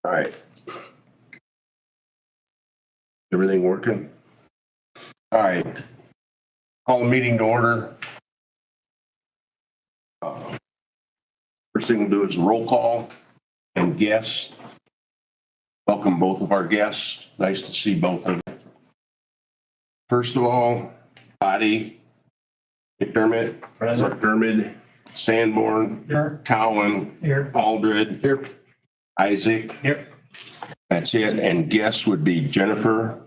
All right. Everything working? All right. Call the meeting to order. First thing we'll do is roll call and guests. Welcome both of our guests. Nice to see both of them. First of all, Body, McDermott, Sanborn, Here. Cowan, Here. Aldred, Here. Isaac. Here. That's it. And guests would be Jennifer.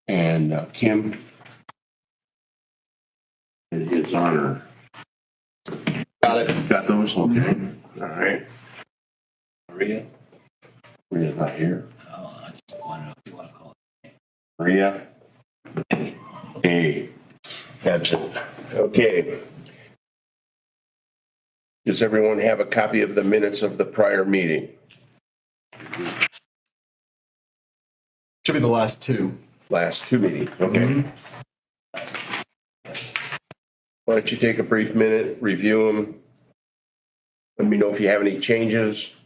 And Kim. In his honor. Got it. Got those? Okay. All right. Maria? Maria's not here. Oh, I just want to know if you want to call it. Maria? A. Absent. Okay. Does everyone have a copy of the minutes of the prior meeting? Should be the last two. Last two meetings, okay. Why don't you take a brief minute, review them. Let me know if you have any changes.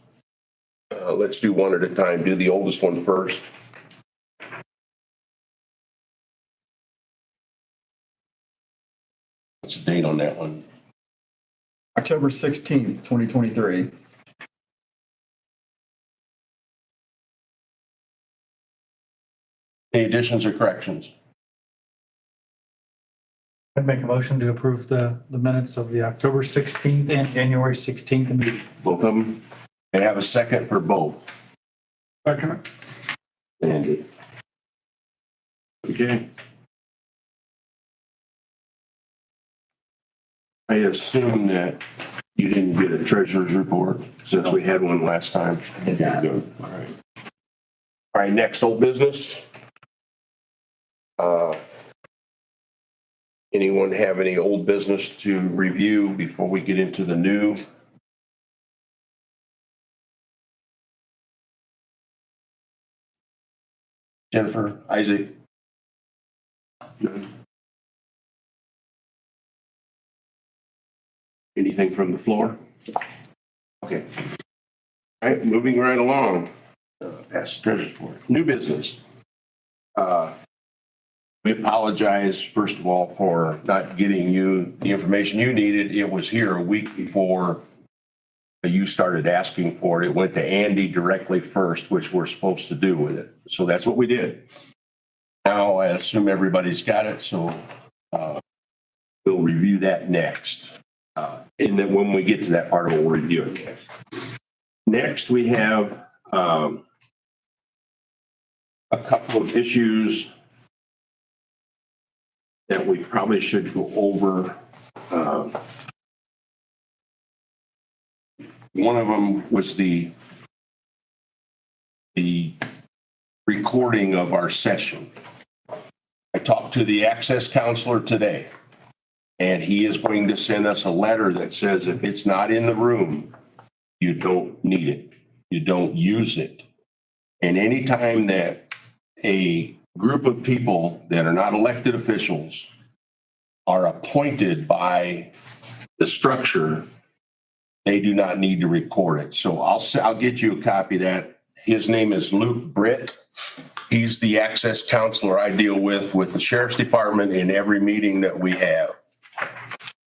Let's do one at a time. Do the oldest one first. What's the date on that one? October 16th, 2023. Any additions or corrections? I'd make a motion to approve the minutes of the October 16th and January 16th meeting. Both of them? And have a second for both. Second. Andy. Okay. I assume that you didn't get a treasurer's report since we had one last time. Yeah. Good. All right. All right, next, old business. Anyone have any old business to review before we get into the new? Jennifer, Isaac? None. Anything from the floor? Okay. All right, moving right along. Past treasurer's report. New business. We apologize, first of all, for not getting you the information you needed. It was here a week before you started asking for it. It went to Andy directly first, which we're supposed to do with it. So that's what we did. Now I assume everybody's got it, so we'll review that next. And then when we get to that part, we'll review it next. Next, we have a couple of issues that we probably should go over. One of them was the recording of our session. I talked to the access counselor today, and he is going to send us a letter that says if it's not in the room, you don't need it. You don't use it. And anytime that a group of people that are not elected officials are appointed by the structure, they do not need to record it. So I'll get you a copy of that. His name is Luke Britt. He's the access counselor I deal with the sheriff's department in every meeting that we have.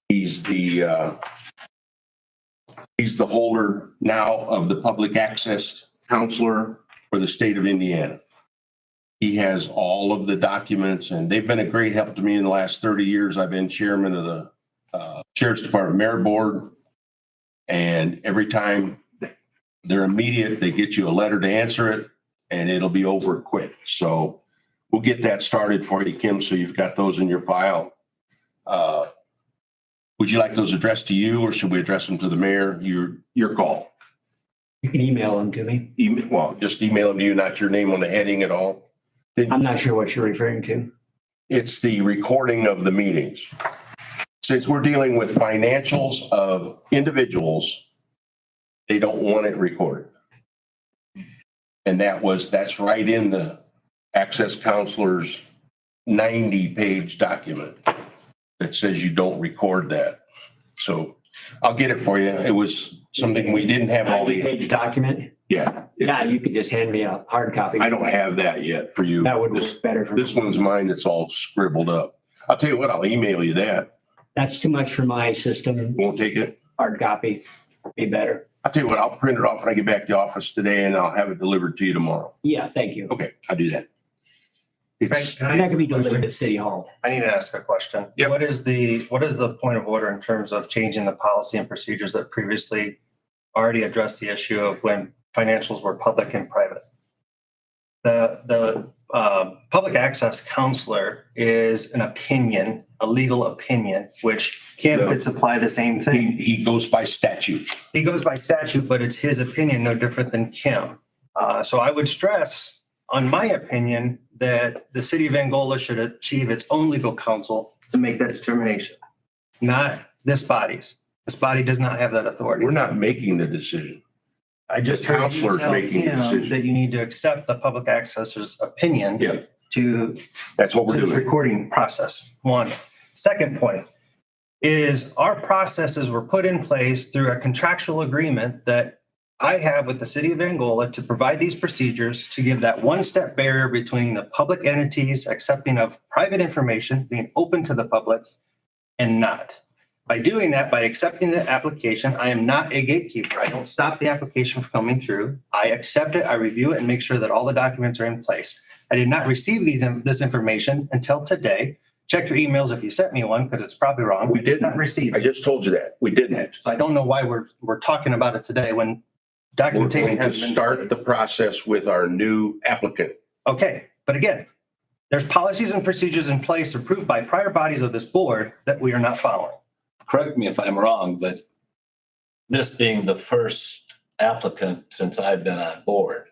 He's the holder now of the public access counselor for the state of Indiana. He has all of the documents, and they've been a great help to me in the last 30 years. I've been chairman of the Sheriff's Department Merit Board, and every time they're immediate, they get you a letter to answer it, and it'll be over quick. So we'll get that started for you, Kim, so you've got those in your file. Would you like those addressed to you, or should we address them to the mayor? Your call. You can email them to me. Well, just email them to you, not your name on the heading at all. I'm not sure what you're referring to. It's the recording of the meetings. Since we're dealing with financials of individuals, they don't want it recorded. And that's right in the access counselor's 90-page document that says you don't record that. So I'll get it for you. It was something we didn't have all the, Page document? yeah. Yeah, you could just hand me a hard copy. I don't have that yet for you. That would This, work better for me. this one's mine. It's all scribbled up. I'll tell you what, I'll email you that. That's too much for my system. Won't take it. Hard copy, be better. I'll tell you what, I'll print it off when I get back to the office today and I'll have it delivered to you tomorrow. Yeah, thank you. Okay, I'll do that. It's, Can I That ask could be a question? delivered at City Hall. I need to ask a question. Yep. What is the point of order in terms of changing the policy and procedures that previously already addressed the issue of when financials were public and private? The public access counselor is an opinion, a legal opinion, which candidates apply the same thing. he goes by statute. He goes by statute, but it's his opinion, no different than Kim. So I would stress, on my opinion, that the city of Angola should achieve its own legal counsel to make that determination, not this body's. This body does not have that authority. We're not making the decision. I just The heard you counselor's tell making the Kim decision. that you need to accept the public accessor's opinion Yeah. to That's what we're this doing. recording process. One. Second point is our processes were put in place through a contractual agreement that I have with the city of Angola to provide these procedures to give that one-step barrier between the public entities accepting of private information, being open to the public, and not. By doing that, by accepting the application, I am not a gatekeeper. I don't stop the application from coming through. I accept it, I review it, and make sure that all the documents are in place. I did not receive this information until today. Check your emails if you sent me one, because it's probably wrong. We I did not didn't. receive I it. just told you that. We didn't. So I don't know why we're talking about it today when We're documentation going to has been. start the process with our new applicant. Okay, but again, there's policies and procedures in place approved by prior bodies of this board that we are not following. Correct me if I'm wrong, but this being the first applicant since I've been on board,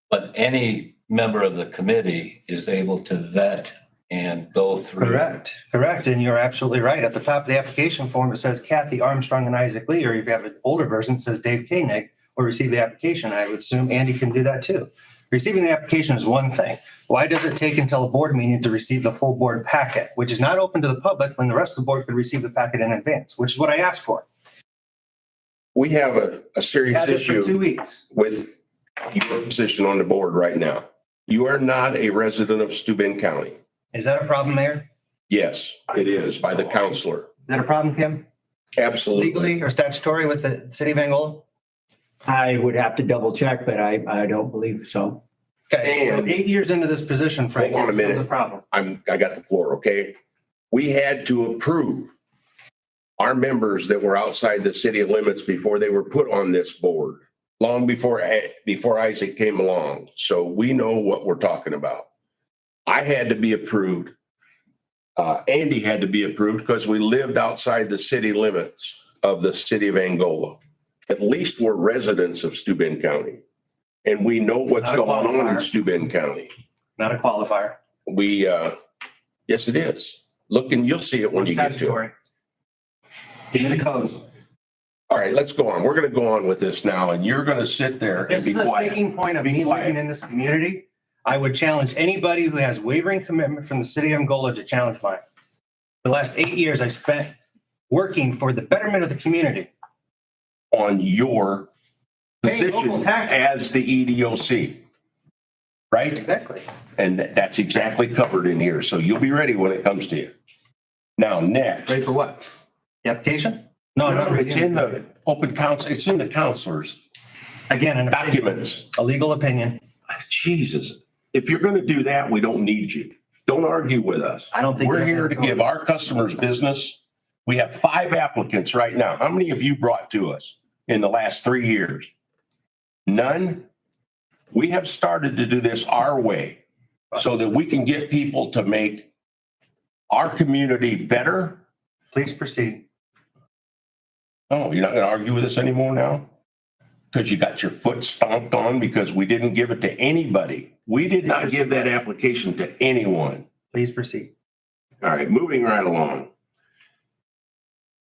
but any member of the committee is able to vet and go through. Correct. And you're absolutely right. At the top of the application form, it says Kathy Armstrong and Isaac Lee, or if you have an older version, it says Dave Koenig will receive the application. I would assume Andy can do that too. Receiving the application is one thing. Why does it take until a board meeting to receive the full board packet, which is not open to the public when the rest of the board could receive the packet in advance, which is what I asked for. We have a serious Had this for 2 issue weeks. with your position on the board right now. You are not a resident of Steuben County. Is that a problem, Mayor? Yes, it is by the counselor. Is that a problem, Kim? Absolutely. Legally or statutory with the city of Angola? I would have to double check, but I don't believe so. Okay, so And- 8 years into this position, Frank. Hold on a minute. what's the problem? I got the floor, okay? We had to approve our members that were outside the city limits before they were put on this board, long before Isaac came along. So we know what we're talking about. I had to be approved. Andy had to be approved because we lived outside the city limits of the city of Angola. At least we're residents of Steuben County. And we know what's Not a going on in qualifier. Steuben County. Not a qualifier. Yes, it is. Look, and you'll see it when you get to it. Statutory. Give me the codes. All right, let's go on. We're going to go on with this now, and you're going to sit there and This be is a quiet. sticking point of Be me quiet. living in this community. I would challenge anybody who has wavering commitment from the city of Angola to challenge mine. The last 8 years I spent working for the betterment of the community. On your Paying local position taxes. as the EDOC, right? Exactly. And that's exactly covered in here. So you'll be ready when it comes to you. Now, next. Ready for what? The application? No, No, not it's in the open council, it's in the counselor's Again, an opinion, documents. a legal opinion. Jesus, if you're going to do that, we don't need you. Don't argue with us. I don't think. We're that's here to gonna give our customers business. We have 5 applicants right now. How many have you brought to us in the last 3 years? None. We have started to do this our way so that we can get people to make our community better. Please proceed. Oh, you're not going to argue with us anymore now? Because you got your foot stomped on because we didn't give it to anybody. We did not give that application to anyone. Please proceed. All right, moving right along.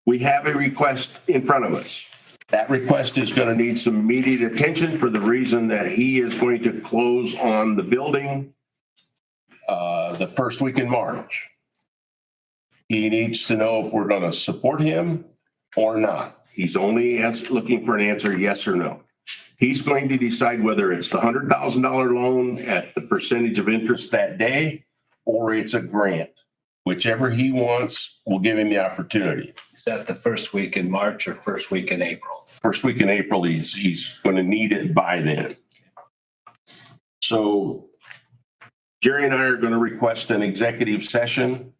We have a request in front of us. That request is going to need some immediate attention for the reason that he is going to close on the building the first week in March. He needs to know if we're going to support him or not. He's only looking for an answer, yes or no. He's going to decide whether it's the $100,000 loan at the percentage of interest that day, or it's a grant. Whichever he wants, we'll give him the opportunity. Is that the first week in March or first week in April? First week in April, he's going to need it by then. So Jerry and I are going to request an executive session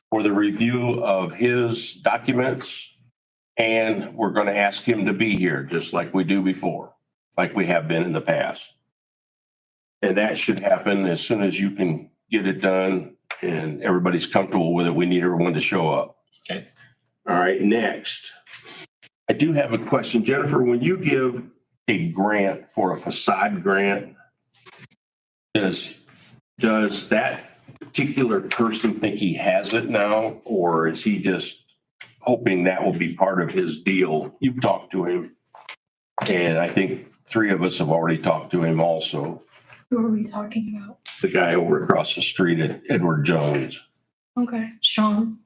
for the review of his documents. And we're going to ask him to be here, just like we do before, like we have been in the past. And that should happen as soon as you can get it done and everybody's comfortable with it. We need everyone to show up. Okay. All right, next. I do have a question. Jennifer, when you give a grant for a facade grant, does that particular person think he has it now, or is he just hoping that will be part of his deal? You've talked to him, and I think 3 of us have already talked to him also. Who are we talking about? The guy over across the street at Edward Jones. Okay, Sean.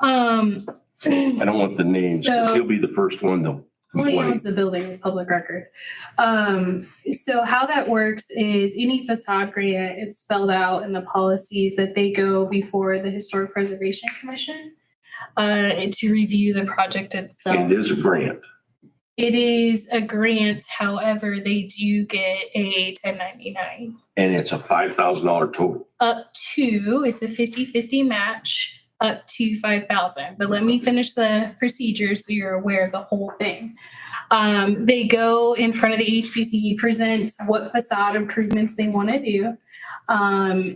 I don't want the names, because So- he'll be the first one to Well, he complain. owns the building, it's public record. So how that works is any facade grant, it's spelled out in the policies that they go before the Historic Preservation Commission to review the project And itself. it is a grant. It is a grant, however, they do get a 1099. And it's a $5,000 total. Up to, it's a 50-50 match, up to 5,000. But let me finish the procedure so you're aware of the whole thing. They go in front of the HPC, present what facade improvements they want to do.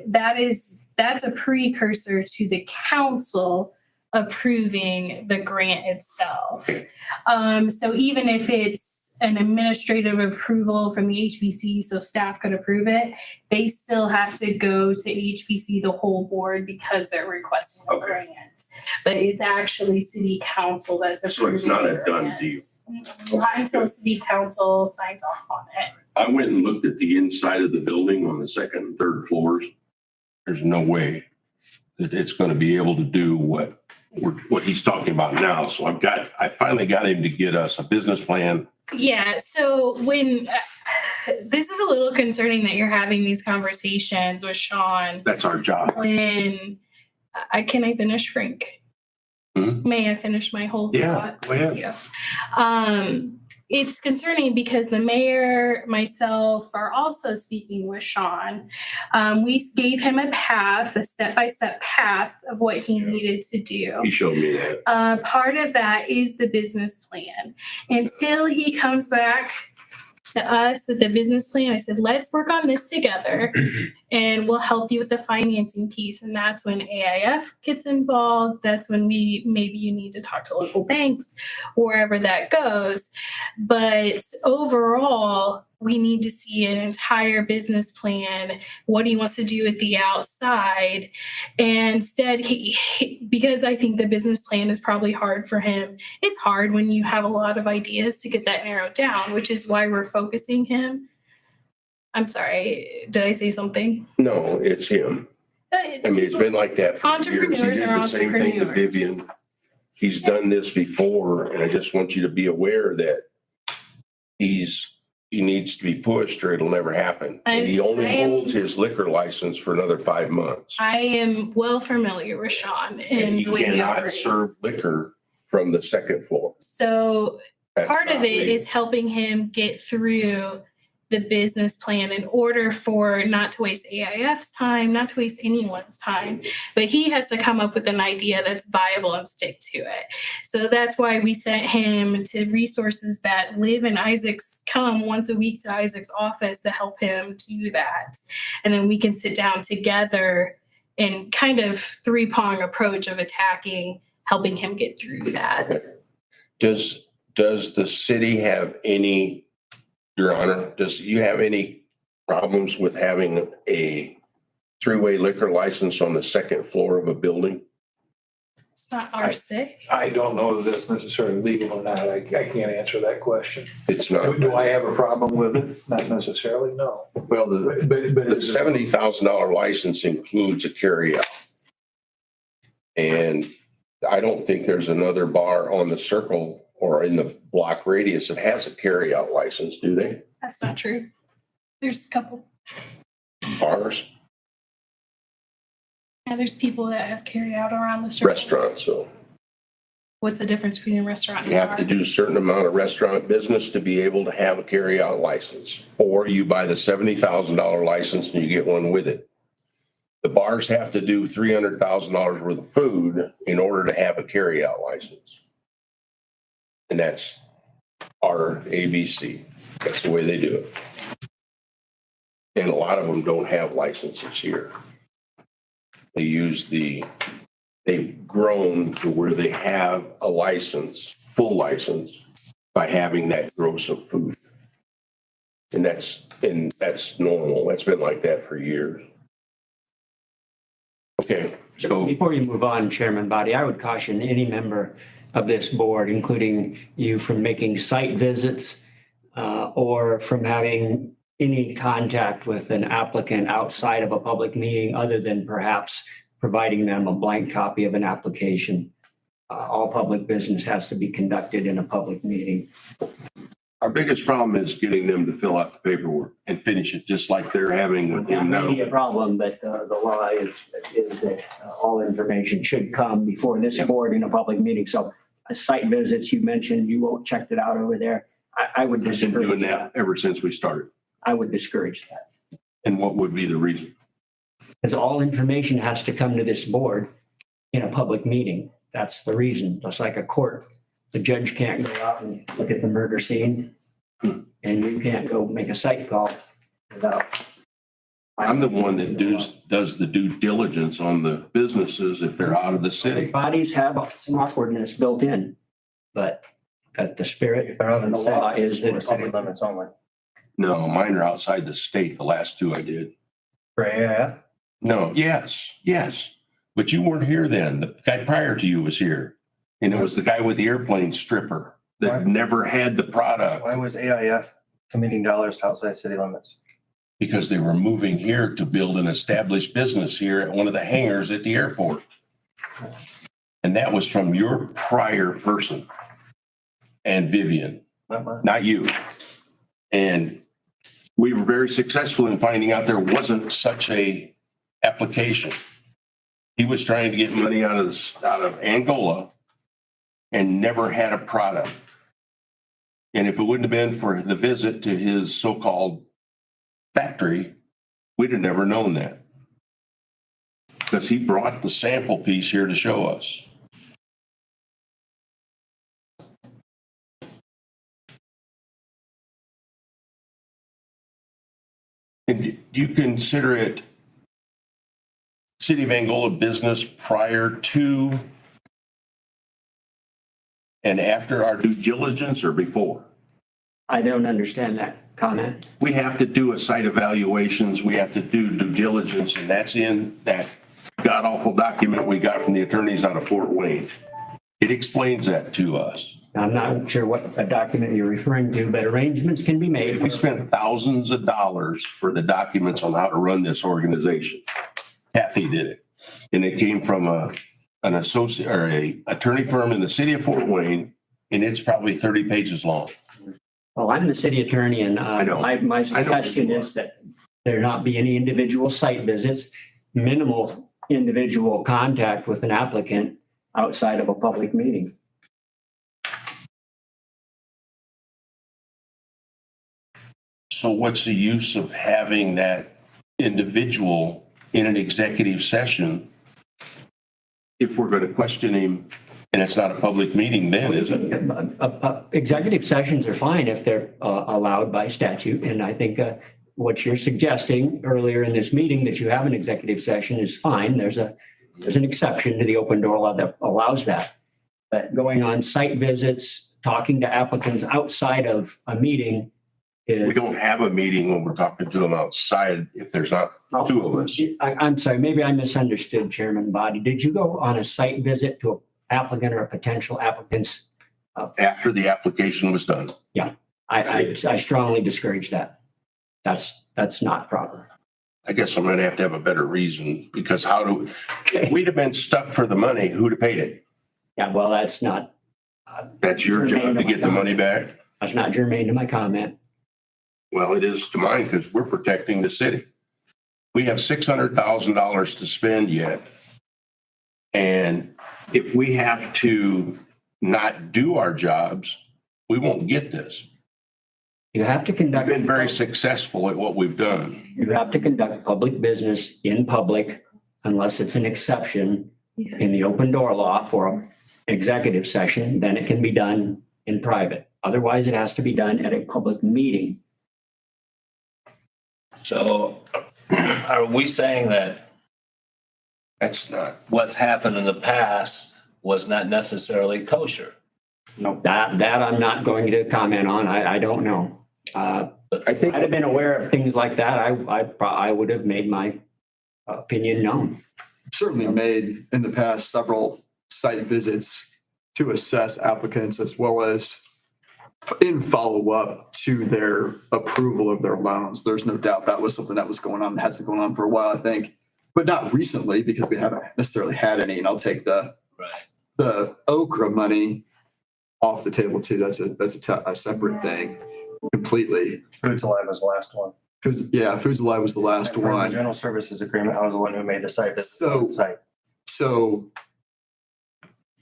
That's a precursor to the council approving the grant itself. So even if it's an administrative approval from the HPC, so staff could approve it, they still have to go to HPC, the whole board, because they're requesting a Okay. grant. But it's actually city council that's So approving. it's not a the done grants. Not until city council signs off on it. I went and looked at the inside of the building on the 2nd and 3rd floors. There's no way that it's going to be able to do what he's talking about now. So I finally got him to get us a business plan. Yeah, so when this is a little concerning that you're having these conversations with Sean That's our job. when can I finish, Frank? May I finish my whole Yeah, thought? go ahead. Yeah. It's concerning because the mayor, myself are also speaking with Sean. We gave him a path, a step-by-step path of what he needed to do. He showed me that. Part of that is the business plan. Until he comes back to us with a business plan, I said, let's work on this together and we'll help you with the financing piece. And that's when AIF gets involved. That's when maybe you need to talk to local banks, wherever that goes. But overall, we need to see an entire business plan, what he wants to do at the outside. And instead, because I think the business plan is probably hard for him. It's hard when you have a lot of ideas to get that narrowed down, which is why we're focusing him. I'm sorry, did I say something? No, it's him. I mean, it's been like that for years. He Entrepreneurs did are the same thing to entrepreneurs. Vivian. He's done this before, and I just want you to be aware that he needs to be pushed or it'll never happen. And he only holds his liquor license for another 5 months. I am well familiar with Sean And and he the way he cannot serve operates. liquor from the 2nd floor. So That's part of not it legal. is helping him get through the business plan in order for not to waste AIF's time, not to waste anyone's time. But he has to come up with an idea that's viable and stick to it. So that's why we sent him to resources that live in Isaac's, come once a week to Isaac's office to help him do that. And then we can sit down together and kind of 3-prong approach of attacking, helping him get through that. Okay. Does the city have any, Your Honor, does you have any problems with having a 3-way liquor license on the 2nd floor of a building? It's not our thing. I don't know that that's necessarily legal or not. I can't answer that question. It's not. Do I have a problem with it? Not necessarily, no. Well, But the is it- $70,000 license includes a carryout. And I don't think there's another bar on the circle or in the block radius that has a carryout license, do they? That's not true. There's a couple. Bars, Yeah, there's people that has carry out around the circle. restaurants, so What's the difference between a restaurant and you a have to bar? do a certain amount of restaurant business to be able to have a carryout license. Or you buy the $70,000 license and you get one with it. The bars have to do $300,000 worth of food in order to have a carryout license. And that's our ABC. That's the way they do it. And a lot of them don't have licenses here. They've grown to where they have a license, full license, by having that gross of food. And that's normal. That's been like that for years. Okay, so Before you move on, Chairman Body, I would caution any member of this board, including you, from making site visits or from having any contact with an applicant outside of a public meeting other than perhaps providing them a blank copy of an application. All public business has to be conducted in a public meeting. our biggest problem is getting them to fill out the paperwork and finish it, just like they're having with That him may now. be a problem, but the law is that all information should come before this board in a public meeting. So site visits, you mentioned you won't check it out over there. I would We've been discourage doing that. that ever since we started. I would discourage that. And what would be the reason? Because all information has to come to this board in a public meeting. That's the reason. Just like a court, the judge can't go out and look at the murder scene, and you can't go make a site call without. I'm the one that does the due diligence on the businesses if they're out of the city. Bodies have some awkwardness built in, but the spirit If they're out in of the the law city, is that city limits only. No, mine are outside the state. The last two I did. Right, yeah. No, yes. But you weren't here then. The guy prior to you was here. And it was the guy with the airplane stripper that Right. never had the product Why was AIF committing dollars to outside city limits? because they were moving here to build an established business here at one of the hangars at the airport. And that was from your prior person and Vivian, Not mine. not you. And we were very successful in finding out there wasn't such a application. He was trying to get money out of Angola and never had a product. And if it wouldn't have been for the visit to his so-called factory, we'd have never known that. Because he brought the sample piece here to show us. And do you consider it City of Angola business prior to and after our due diligence or before? I don't understand that comment. We have to do a site evaluations, we have to do due diligence, and that's in that god awful document we got from the attorneys out of Fort Wayne. It explains that to us. I'm not sure what document you're referring to, but arrangements can be made. We spent thousands of dollars for the documents on how to run this organization. Kathy did it. And it came from an associate or a attorney firm in the city of Fort Wayne, and it's probably 30 pages long. Well, I'm the city attorney, and I know. my suggestion is that there not be any individual site visits, minimal individual contact with an applicant outside of a public meeting. So what's the use of having that individual in an executive session if we're going to question him and it's not a public meeting then, is it? Executive sessions are fine if they're allowed by statute, and I think what you're suggesting earlier in this meeting, that you have an executive session, is fine. There's an exception to the open door law that allows that. But going on site visits, talking to applicants outside of a meeting is. We don't have a meeting when we're talking to them outside if there's not two of us. I'm sorry, maybe I misunderstood, Chairman Body. Did you go on a site visit to an applicant or a potential applicant's? After the application was done. I strongly discourage that. That's not proper. I guess I'm going to have a better reason because if we'd have been stuck for the money, who'd have paid it? Yeah, well, that's not, That's your job to get the money back. that's not germane to my comment. Well, it is to mine because we're protecting the city. We have $600,000 to spend yet. And if we have to not do our jobs, we won't get this. You have to We've conduct. been very successful at what we've done. You have to conduct public business in public unless it's an exception in the open door law for an executive session, then it can be done in private. Otherwise, it has to be done at a public meeting. So are we saying that That's not, what's happened in the past was not necessarily kosher? No, that I'm not going to comment on. I don't know. I If think, I'd have been aware of things like that, I would have made my opinion known. Certainly made in the past several site visits to assess applicants as well as in follow-up to their approval of their loans. There's no doubt that was something that was going on, has been going on for a while, I think, but not recently because we haven't necessarily had any. And I'll take the Okra money off the table too. That's a separate thing completely. Foods Alive was the last one. Foods Alive was the last And for the one. General services agreement, I was the one who made the site visit. So- Site. So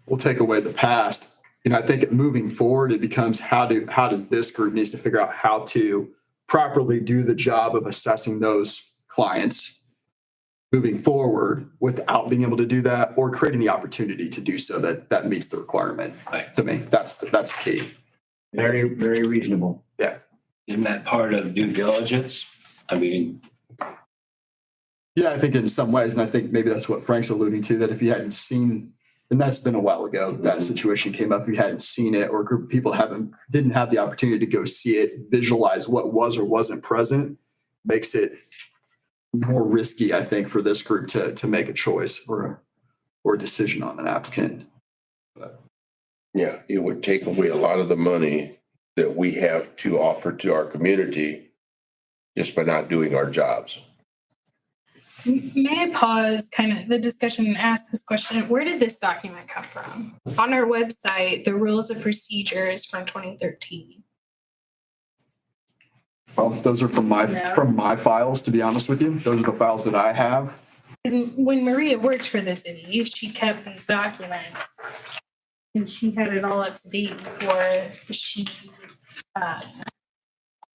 we'll take away the past. And I think moving forward, it becomes how does this group needs to figure out how to properly do the job of assessing those clients moving forward without being able to do that or creating the opportunity to do so that meets the requirement. Right. To me, that's key. Very, very reasonable. Isn't that part of due diligence? I mean, Yeah, I think in some ways, and I think maybe that's what Frank's alluding to, that if you hadn't seen, and that's been a while ago, that situation came up, if you hadn't seen it or a group of people didn't have the opportunity to go see it, visualize what was or wasn't present, makes it more risky, I think, for this group to make a choice or a decision on an applicant. yeah, it would take away a lot of the money that we have to offer to our community just by not doing our jobs. May I pause kind of the discussion and ask this question? Where did this document come from? On our website, the rules of procedures from 2013. Well, those are from my files, to be honest with you. Those are the files that I have. Because when Maria worked for the city, she kept these documents and she had it all up to date before she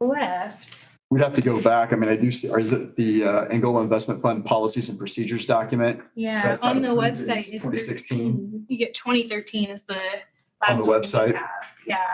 left. We'd have to go back. I mean, I do see, or is it the Angola Investment Fund Policies and Procedures document? Yeah, That's on the not approved. website It's is 2016. 13. You get 2013 is the On the last one we website? have. Yeah.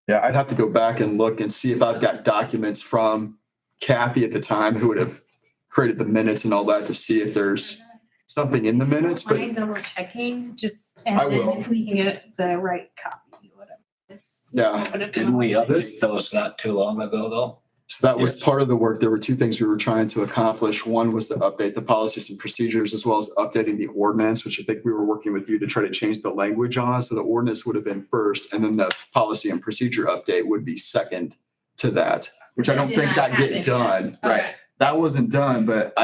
Yeah, I'd have to go back and look and see if I've got documents from Kathy at the time who would have created the minutes and all that to see if there's something in the minutes, but Mind double checking, just, and I then will. if we can get the right copy, whatever. This- Yeah. whatever didn't we website. update those not too long ago, though? so that was Yes. part of the work. There were two things we were trying to accomplish. One was to update the policies and procedures as well as updating the ordinance, which I think we were working with you to try to change the language on. So the ordinance would have been first and then the policy and procedure update would be second to that, which I don't Did think not that happen get done. yet. Right. Okay. That wasn't done, but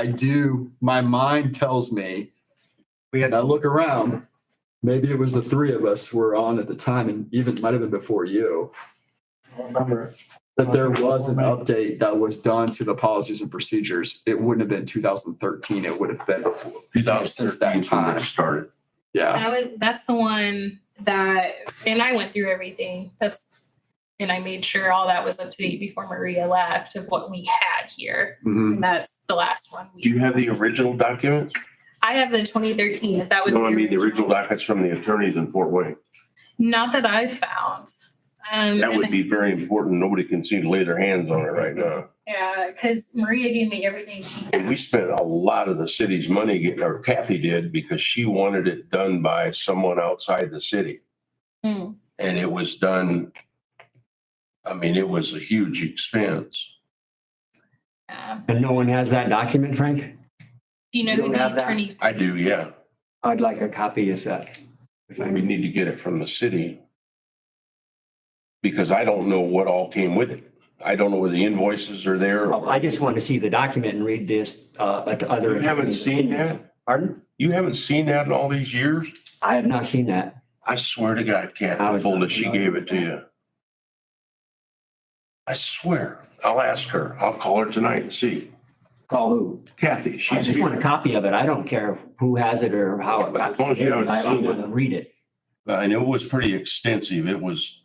my mind tells me, and I look around, maybe it was the three of us were on at the time and even might have been before you. I don't remember it. But there was an update that was done to the policies and procedures. It wouldn't have been 2013. It would have been before. Since that 2013 is when time. it started. Yeah. That's the one that, and I went through everything. And I made sure all that was up to date before Maria left of what we had here. Mhm. And that's the last one. Do you have the original documents? I have the 2013, if that was. No, I mean, the original documents from the attorneys in Fort Wayne. Not that I found. That would be very important. Nobody can seem to lay their hands on it right now. Yeah, because Maria gave me everything she And we spent a lot of the city's money, or Kathy did, because she wanted it done by someone outside the city. Hmm. And it was done, I mean, it was a huge expense. And no one has that document, Frank? Do you know You who don't the have that? attorneys? I do, yeah. I'd like a copy of that. If I We may. need to get it from the city. Because I don't know what all came with it. I don't know whether the invoices are there. Well, I just want to see the document and read this to other. You haven't seen that? Pardon? You haven't seen that in all these years? I have not seen that. I swear to God, Kathy told us she gave it to you. I swear. I'll ask her. I'll call her tonight and see. Call who? Kathy, I she's just want a here. copy of it. I don't care who has it or how it got. As long as you haven't I seen want it. to read it. And it was pretty extensive. It was,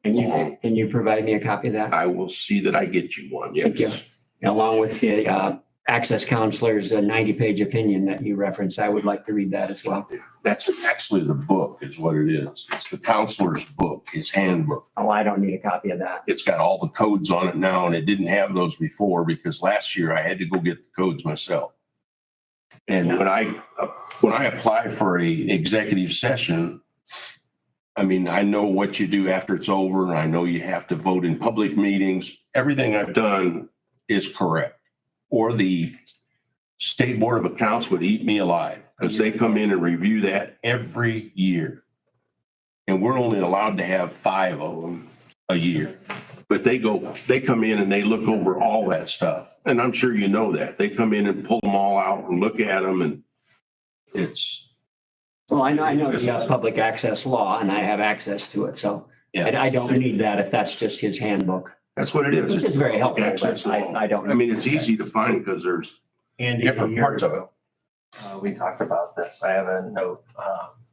Can you provide me a copy of that? I will see that I get you one. Thank you. Yes. Along with the access counselor's 90-page opinion that you referenced, I would like to read that as well. That's actually the book is what it is. It's the counselor's book, his handbook. Oh, I don't need a copy of that. It's got all the codes on it now, and it didn't have those before because last year I had to go get the codes myself. And when I apply for a executive session, I mean, I know what you do after it's over. I know you have to vote in public meetings. Everything I've done is correct. Or the State Board of Accounts would eat me alive because they come in and review that every year. And we're only allowed to have 5 of them a year. But they come in and they look over all that stuff. And I'm sure you know that. They come in and pull them all out and look at them, and it's. Well, I know the public access law and I have access to it, so Yeah. I don't need that if that's just his handbook. That's what it is. Which is very helpful, Access but law. I don't. I mean, it's easy to find because there's Andy, different parts of it. We talked about this. I have a note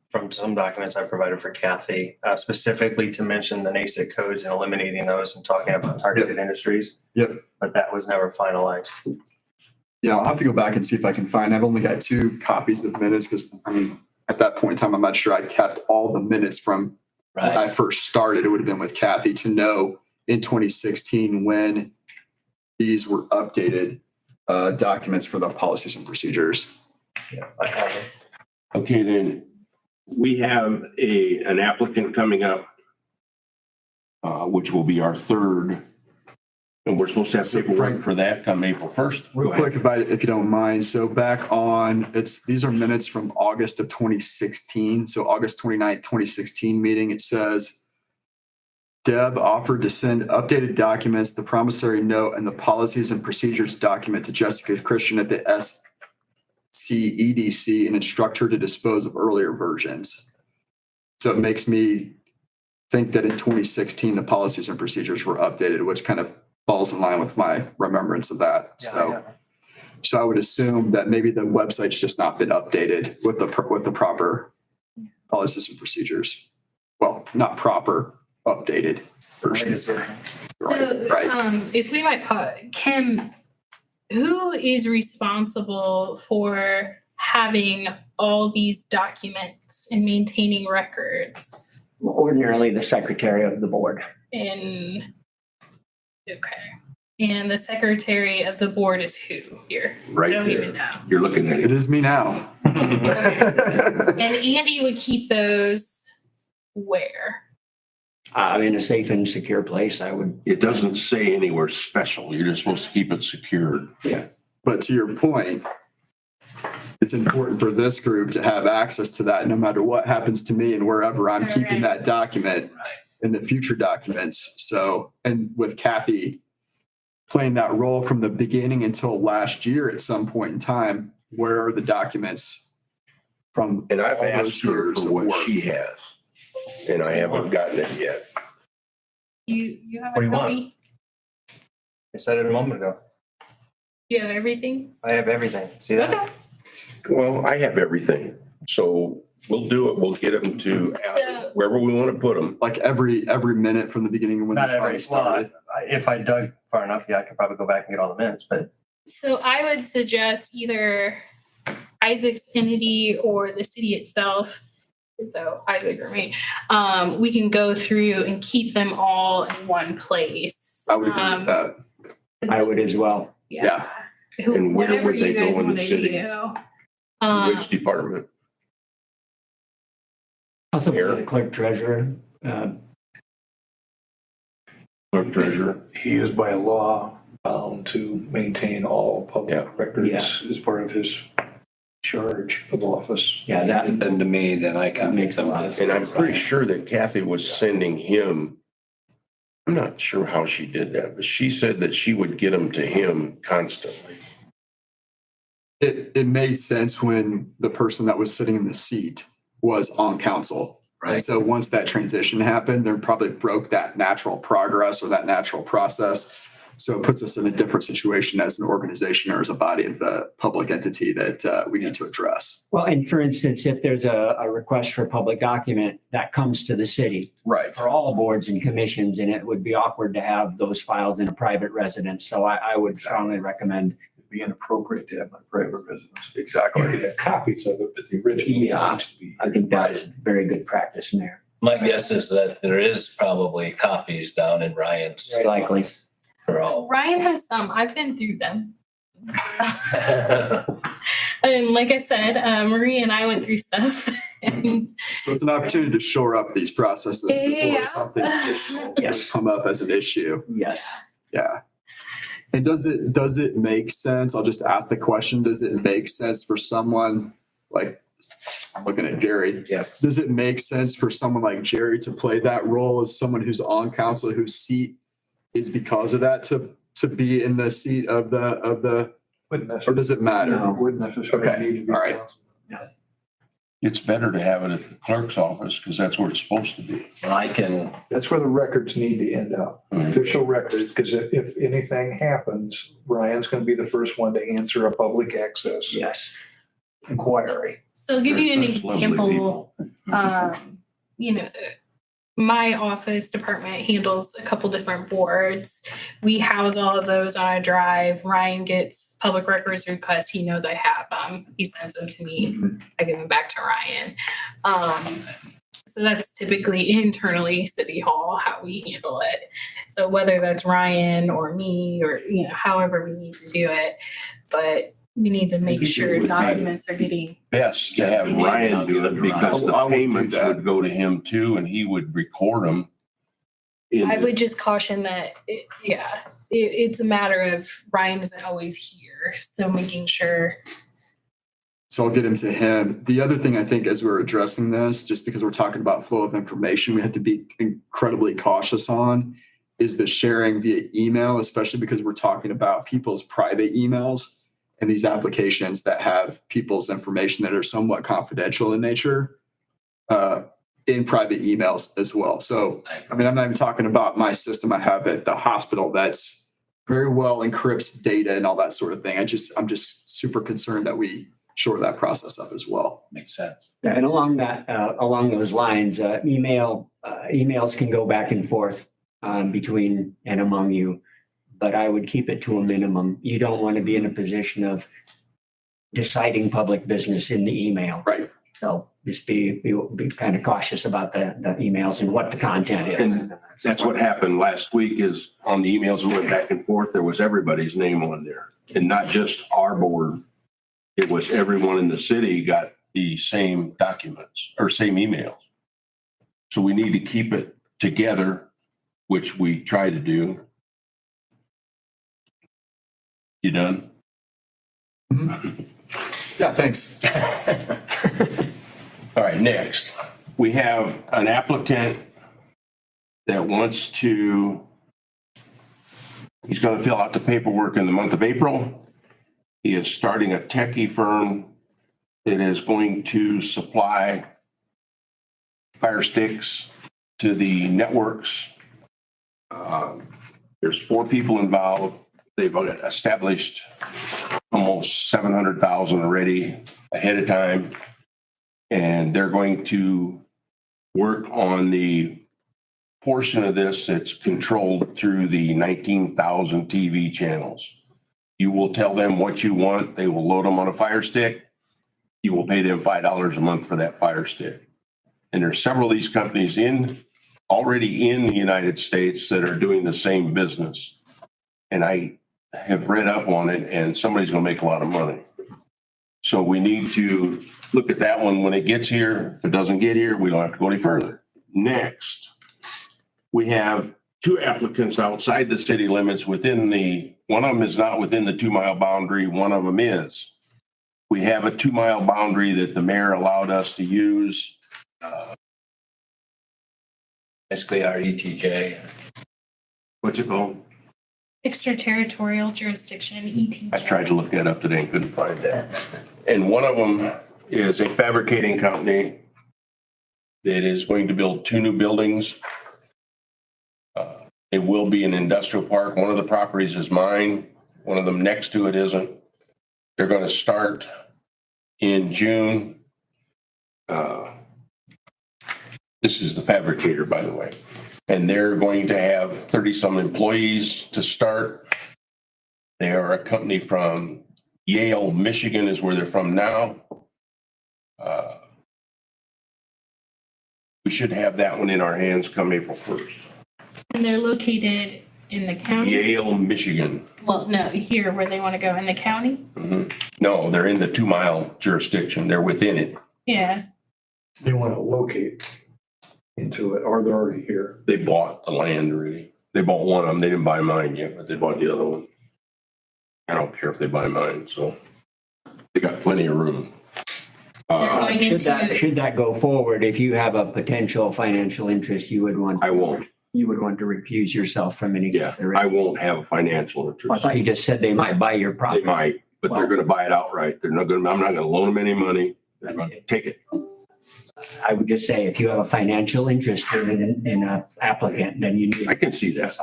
from some documents I provided for Kathy, specifically to mention the NASIC codes and eliminating those and talking about targeted industries. Yep. But that was never finalized. Yeah, I'll have to go back and see if I can find, I've only got 2 copies of minutes because, I mean, at that point in time, I'm not sure I kept all the minutes from when I first started. It would have been with Kathy to know in 2016 when these were updated documents for the policies and procedures. Yeah, I have it. Okay, then we have an applicant coming up, which will be our 3rd. And we're supposed to have paperwork for that come April 1st. Real quick, if you don't mind. So back on, these are minutes from August of 2016. So August 29th, 2016 meeting, it says, Deb offered to send updated documents, the promissory note and the policies and procedures document to Jessica Christian at the SCEDC and instruct her to dispose of earlier versions. So it makes me think that in 2016, the policies and procedures were updated, which kind of falls in line with my remembrance of that. So I would assume that maybe the website's just not been updated with the proper policies and procedures. Well, not proper, updated versions. So, Right. if we might, Kim, who is responsible for having all these documents and maintaining records Ordinarily, the secretary of the board. And the secretary of the board is who here? Right I don't even there. know. You're looking at It it. is me now. And Andy would keep those where? In a safe and secure place, I would. It doesn't say anywhere special. You're just supposed to keep it secured. But to your point, it's important for this group to have access to that no matter what happens to me and wherever I'm keeping that document in the future documents. So, and with Kathy playing that role from the beginning until last year at some point in time, where are the documents from? And I've all asked those her years for of what work? she has, and I haven't gotten it yet. You have What do a you want? copy? I said it a moment ago. You have everything? I have everything. See that? Okay. Well, I have everything, so we'll do it. We'll get them to So- wherever we want to put them. Like every minute from the beginning of when Not this every party started. slot. If I dug far enough, yeah, I could probably go back and get all the minutes, but So I would suggest either Isaac's entity or the city itself. So Isaac or me, we can go through and keep them all in one place. I would agree with that. I would as well. Yeah. And where Whatever would they you go guys in the wanna city? do. Which department? Also, Here. clerk treasurer. Clerk treasurer. He is by law bound to maintain all Yeah. public records as part of his charge of office. Yeah, that Then to me, then I can makes a lot of sense. And I'm pretty sure that Kathy was sending him. I'm not sure how she did that, but she said that she would get them to him constantly. It made sense when the person that was sitting in the seat was on council. And so once that transition happened, there probably broke that natural progress or that natural process. So it puts us in a different situation as an organization or as a body of the public entity that we need to address. Well, and for instance, if there's a request for a public document that comes to the city Right. for all boards and commissions, and it would be awkward to have those files in a private residence. So I would strongly recommend. It'd be inappropriate to have my private residence. Exactly. You could have copies of it, but the original Yeah, needs to be. I think that's very good practice, Mayor. My guess is that there is probably copies down in Ryan's Very likely. office for all. Ryan has some. I've been through them. And like I said, Marie and I went through stuff. And So it's an opportunity to shore up these processes Yeah. before something additional Yes. come up as an issue. Yes. Yeah. And does it make sense? I'll just ask the question, does it make sense for someone like, I'm looking at Jerry. Yes. Does it make sense for someone like Jerry to play that role as someone who's on council, whose seat is because of that to be in the seat of the, Wouldn't or necessarily, does it matter? No. wouldn't necessarily Okay, need to be. all right. council. It's better to have it at the clerk's office because that's where it's supposed to be. I can, That's where the records need to end up, official records, because if anything happens, Ryan's gonna be the first one to answer a public access Yes. inquiry. so I'll give you an They're such lovely example. people. You know, my office department handles a couple different boards. We house all of those on a drive. Ryan gets public records requests. He knows I have them. He sends them to me. I give them back to Ryan. So that's typically internally City Hall, how we handle it. So whether that's Ryan or me or, you know, however we need to do it, but we need to make sure documents are getting. Best to have Ryan do it because the I would do payments that. would go to him too and he would record them. I would just caution that, it's a matter of Ryan isn't always here, so making sure. So I'll get into him. The other thing I think as we're addressing this, just because we're talking about flow of information, we have to be incredibly cautious on is the sharing via email, especially because we're talking about people's private emails and these applications that have people's information that are somewhat confidential in nature in private emails as well. So, I mean, I'm not even talking about my system I have at the hospital that's very well encrypts data and all that sort of thing. I'm just super concerned that we shore that process up as well. makes sense. Yeah, and along those lines, emails can go back and forth between and among you, but I would keep it to a minimum. You don't want to be in a position of deciding public business in the email. Right. So just be kind of cautious about the emails and what the content is. And that's what happened last week is on the emails that went back and forth, there was everybody's name on there. And not just our board. It was everyone in the city got the same documents or same emails. So we need to keep it together, which we try to do. You done? Yeah, thanks. All right, next, we have an applicant that wants to, he's going to fill out the paperwork in the month of April. He is starting a techie firm that is going to supply fire sticks to the networks. There's 4 people involved. They've established almost 700,000 already ahead of time. And they're going to work on the portion of this that's controlled through the 19,000 TV channels. You will tell them what you want. They will load them on a fire stick. You will pay them $5 a month for that fire stick. And there's several of these companies already in the United States that are doing the same business. And I have read up on it and somebody's going to make a lot of money. So we need to look at that one when it gets here. If it doesn't get here, we don't have to go any further. Next, we have 2 applicants outside the city limits one of them is not within the 2-mile boundary, one of them is. We have a 2-mile boundary that the mayor allowed us to use. Basically our ETJ. What's it called? Extraterritorial jurisdiction, ETJ. I tried to look that up today and couldn't find that. And one of them is a fabricating company that is going to build 2 new buildings. It will be an industrial park. One of the properties is mine. One of them next to it isn't. They're going to start in June. This is the fabricator, by the way. And they're going to have 30-some employees to start. They are a company from Yale, Michigan is where they're from now. We should have that one in our hands come April 1st. And they're located in the county? Yale, Michigan. Well, no, here where they want to go in the county? No, they're in the 2-mile jurisdiction. They're within it. Yeah. They want to locate into it, or they're already here. They bought the land already. They bought one of them. They didn't buy mine yet, but they bought the other one. I don't care if they buy mine, so they got plenty of room. Going Should into- that go forward, if you have a potential financial interest, you would want. I won't. You would want to recuse yourself from any Yeah, I consideration. won't have a financial I interest. thought you just said they might buy your They property. might, but they're gonna buy it outright. They're not gonna, I'm not gonna loan them any money. They're gonna take it. I would just say if you have a financial interest in an applicant, then you need. I can see that.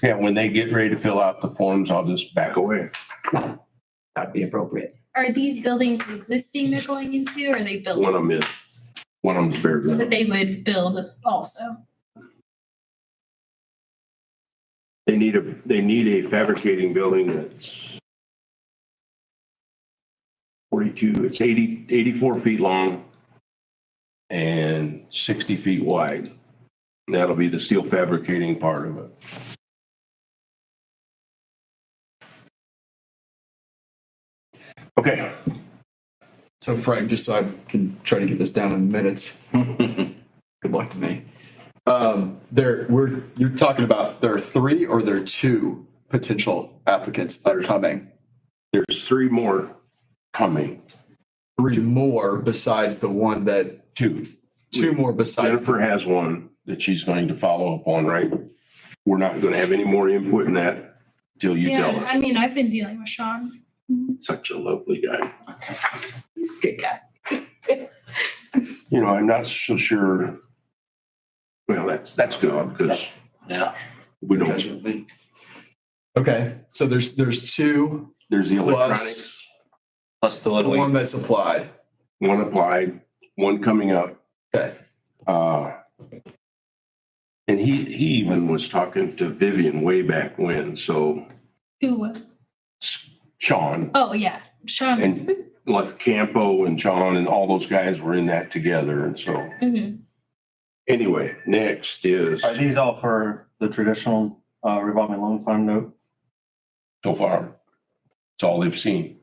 Yeah, when they get ready to fill out the forms, I'll just back away. That'd be appropriate. Are these buildings existing they're going into, or are they built? One of them is, one of them's bare That ground. they would build also? They need a fabricating building that's 42, it's 84 feet long and 60 feet wide. That'll be the steel fabricating part of it. Okay. So Frank, just so I can try to get this down in minutes, good luck to me. You're talking about there are 3 or there are 2 potential applicants that are coming? There's 3 more coming. 3 more besides the one that, 2. 2 more besides. Jennifer has one that she's going to follow up on, right? We're not going to have any more input in that till you tell Yeah, us. I mean, I've been dealing with Sean. Such a lovely guy. He's a good guy. You know, I'm not so sure. Well, that's good because Yeah. we don't, Okay, so there's 2 there's the plus electronics, Plus the one one we, that's applied. one applied, one coming up. Okay, And he even was talking to Vivian way back when, so Who was? Sean Oh, yeah, Sean. and Left Campo and Sean and all those guys were in that together. And so Mhm. anyway, next is Are these all for the traditional revolving loan fund note? so far, it's all they've seen,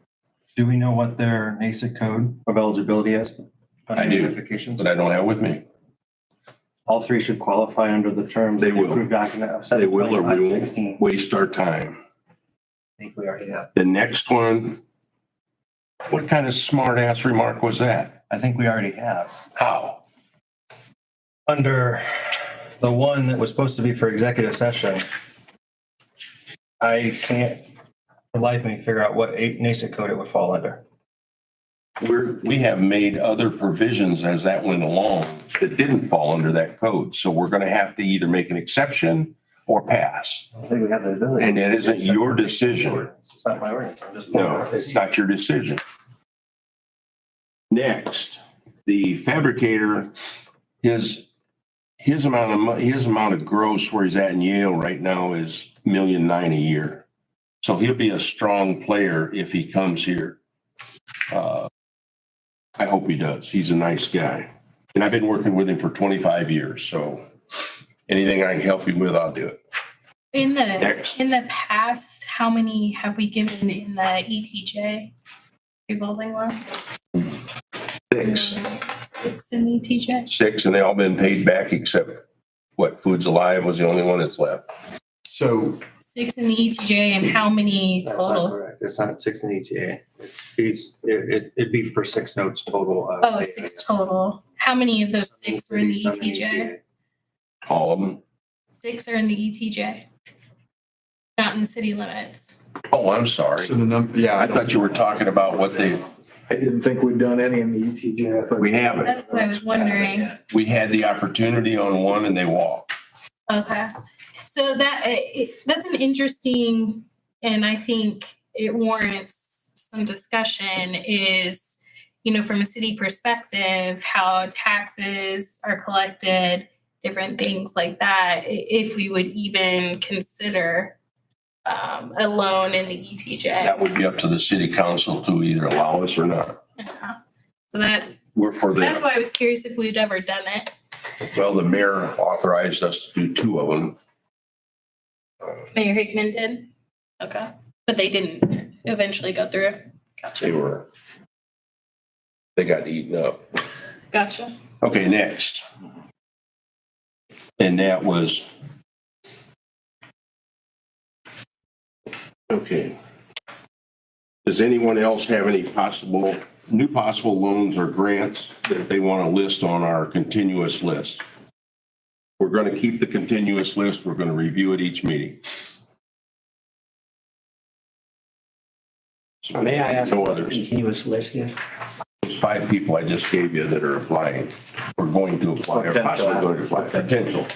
Do we know what their NASIC code of eligibility is? I do, Applications? but I don't have with me. All 3 should qualify under the terms. They of the will. approved document of They will or we 72516. won't waste our time. I think we already have. The next one, what kind of smart ass remark was that? I think we already have. How? Under the one that was supposed to be for executive session, I can't for life of me figure out what NASIC code it would fall under. We have made other provisions as that went along that didn't fall under that code. So we're gonna have to either make an exception or pass. I don't think we have the ability. And it isn't your decision. It's not my ordinance. I'm just. No, it's not your decision. Next, the fabricator, his amount of gross where he's at in Yale right now is $1.9 million a year. So he'll be a strong player if he comes here. I hope he does. He's a nice guy. And I've been working with him for 25 years, so anything I can help you with, I'll do it. Next. In the past, how many have we given in the ETJ revolving loans? 6. 6 in the ETJ? 6, and they all been paid back except what, Foods Alive was the only one that's left. so 6 in the ETJ, and how many That's not total? correct. It's not 6 in ETA. It'd be for 6 notes total. Oh, 6 total. How many of those 6 were in the ETJ? All of them. 6 are in the ETJ. not in the city limits. Oh, I'm sorry. So the number, yeah, I thought you were talking about what they, I didn't think we'd done any in the ETJ. I thought we haven't. That's what I was wondering. We had the opportunity on one and they walked. Okay, so that's an interesting, and I think it warrants some discussion is, from a city perspective, how taxes are collected, different things like that, if we would even consider a loan in the ETJ. That would be up to the city council to either allow us or not. So that's We're for them. why I was curious if we'd ever done it. Well, the mayor authorized us to do 2 of them. Mayor Hickman did? Okay, but they didn't eventually go through. They got eaten up. Gotcha. Okay, next. And that was. Okay. Does anyone else have any new possible loans or grants that they want to list on our continuous list? We're going to keep the continuous list. We're going to review it each meeting. May I ask No what the others. continuous list is? There's 5 people I just gave you that are applying. We're going to apply, or possibly going to apply. Potential.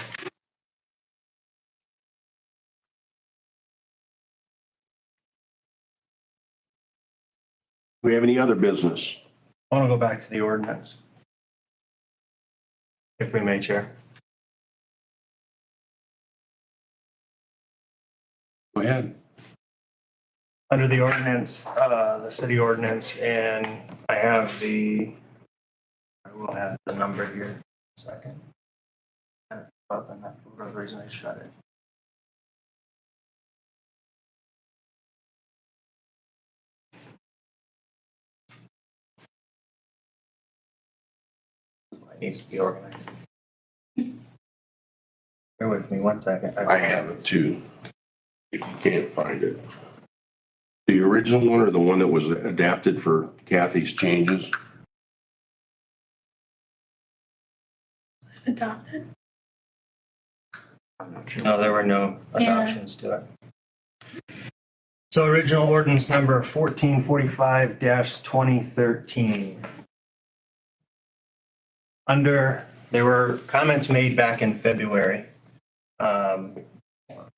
Do we have any other business? I want to go back to the ordinance. If we may, Chair. Go ahead. Under the ordinance, the city ordinance, and I will have the number here in a second. But then for whatever reason I shut it. It needs to be organized. Bear with me 1 second. I have it too, if you can't find it. The original one or the one that was adapted for Kathy's changes? Adopted. No, there were no Yeah. adoptions to it. So original ordinance number 1445-2013. There were comments made back in February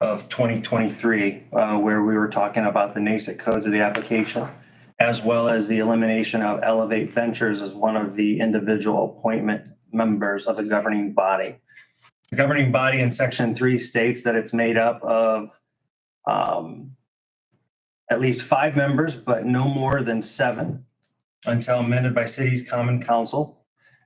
of 2023, where we were talking about the NASIC codes of the application, as well as the elimination of Elevate Ventures as one of the individual appointment members of the governing body. The governing body in section 3 states that it's made up of at least 5 members, but no more than 7 until amended by city's common council.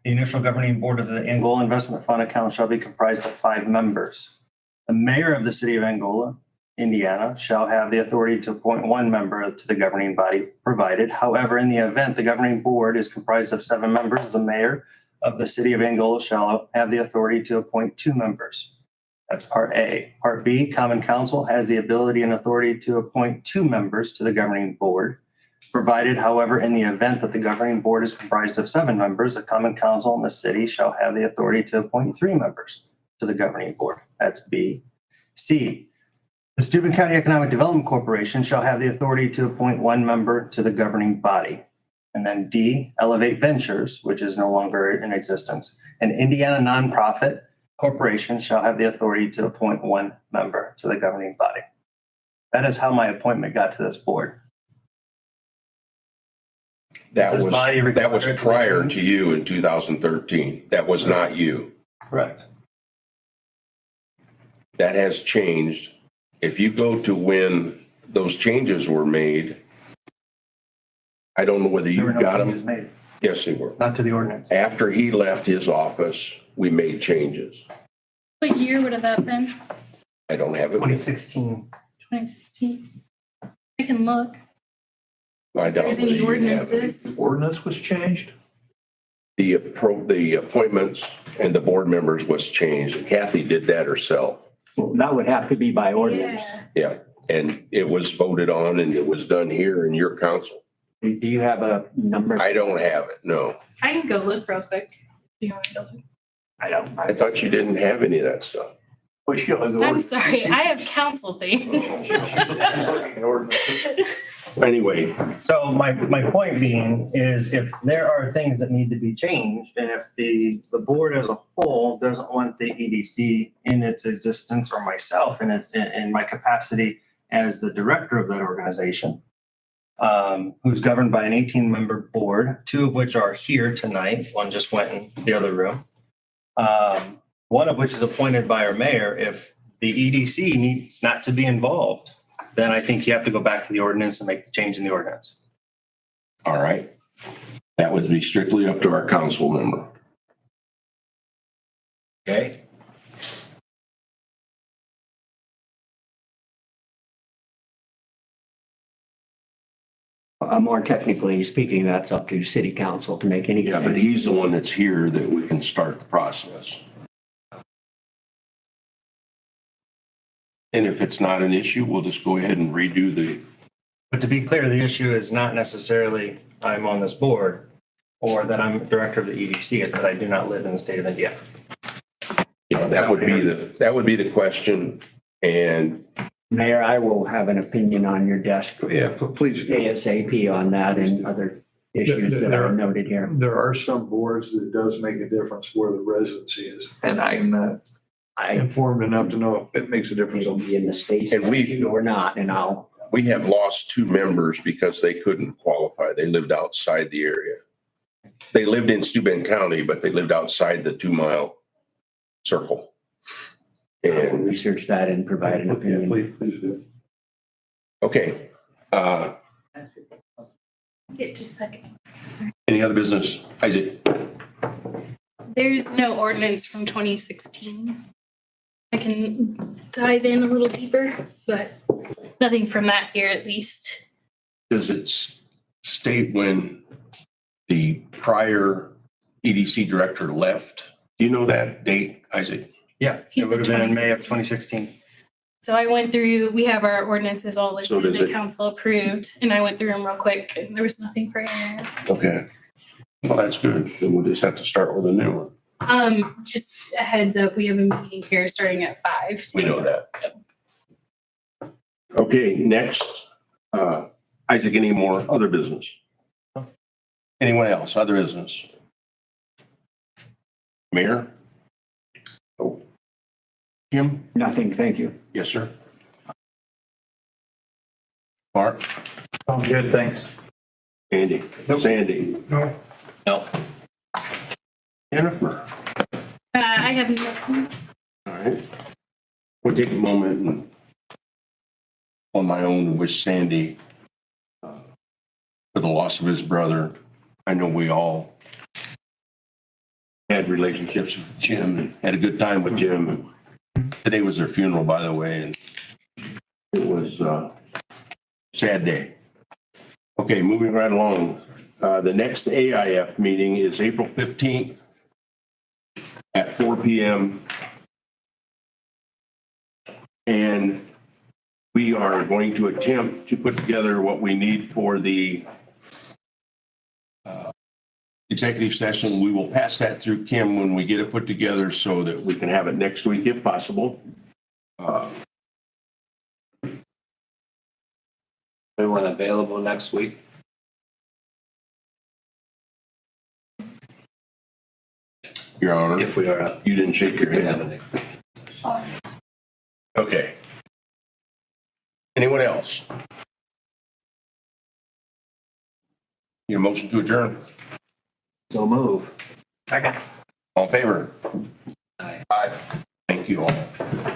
The initial governing board of the Angola Investment Fund account shall be comprised of 5 members. The mayor of the city of Angola, Indiana, shall have the authority to appoint 1 member to the governing body provided. However, in the event the governing board is comprised of 7 members, the mayor of the city of Angola shall have the authority to appoint 2 members. That's part A. Part B, common council has the ability and authority to appoint 2 members to the governing board. Provided, however, in the event that the governing board is comprised of 7 members, the common council in the city shall have the authority to appoint 3 members to the governing board. That's B. C, the Steuben County Economic Development Corporation shall have the authority to appoint 1 member to the governing body. And then D, Elevate Ventures, which is no longer in existence, an Indiana nonprofit corporation shall have the authority to appoint 1 member to the governing body. That is how my appointment got to this board. That Does this body require was it to be prior changed? to you in 2013. That was not you. Correct. That has changed. If you go to when those changes were made, I don't know whether There were you no got changes them. made, Yes, they were. not to the ordinance. After he left his office, we made changes. What year would have that been? I don't have it. 2016. 2016? I can look. I If don't there's know any that you have it. ordinances. Ordinance was changed? The appointments and the board members was changed. Kathy did that herself. That would have to be by ordinance. Yeah. Yeah, and it was voted on and it was done here in your council. Do you have a number? I don't have it, no. I can go look real quick. Do you want to go look? I don't. I thought you didn't have any of that stuff. I'm sorry, I have council things. Anyway, So my point being is if there are things that need to be changed and if the board as a whole doesn't want the EDC in its existence or myself in my capacity as the director of that organization, who's governed by an 18-member board, 2 of which are here tonight. One just went in the other room. One of which is appointed by our mayor. If the EDC needs not to be involved, then I think you have to go back to the ordinance and make the change in the ordinance. all right. That would be strictly up to our council member. Okay? More technically speaking, that's up to city council to make any. Yeah, but he's the one that's here that we can start the process. And if it's not an issue, we'll just go ahead and redo the, But to be clear, the issue is not necessarily I'm on this board or that I'm director of the EDC. It's that I do not live in the state of Indiana. yeah, that would be the question. And Mayor, I will have an opinion on your desk Yeah, please. ASAP on that and other issues that are noted here. There are some boards that does make a difference where the residency is. And I'm not informed enough to know if it makes a difference. It'll be in the states And we- or not, and I'll. we have lost 2 members because they couldn't qualify. They lived outside the area. They lived in Steuben County, but they lived outside the 2-mile circle. I will And, research that and provide an Yeah, opinion. please do. okay. Yeah, just a second. Any other business? Isaac? There's no ordinance from 2016. I can dive in a little deeper, but nothing from that year at least. Does it state when the prior EDC director left? Do you know that date, Isaac? Yeah, He it said would have been in May of 2016. 2016. So I went through, we have our ordinances all So listed does that it- council approved, and I went through them real quick, and there was nothing for there. Okay. Well, that's good. Then we'll just have to start with a new one. Just a heads up, we have a meeting here starting at 5. We know that. Okay, next, Isaac, any more other business? Anyone else, other business? Mayor? Oh. Kim? Nothing, thank you. Yes, sir. Mark? Oh, good, thanks. Andy? Sandy? No. No. Jennifer? I have nothing. All right. We'll take a moment and on my own to wish Sandy for the loss of his brother. I know we all had relationships with Jim and had a good time with Jim. Today was their funeral, by the way, and it was a sad day. Okay, moving right along. The next AIF meeting is April 15th at 4 p.m. And we are going to attempt to put together what we need for the executive session. We will pass that through Kim when we get it put together so that we can have it next week if possible. Anyone available next week? Your Honor, If we are, you didn't shake your we have hand. an executive. Okay. Anyone else? Need a motion to adjourn? So move. All in favor? Aye. Aye. Thank you all.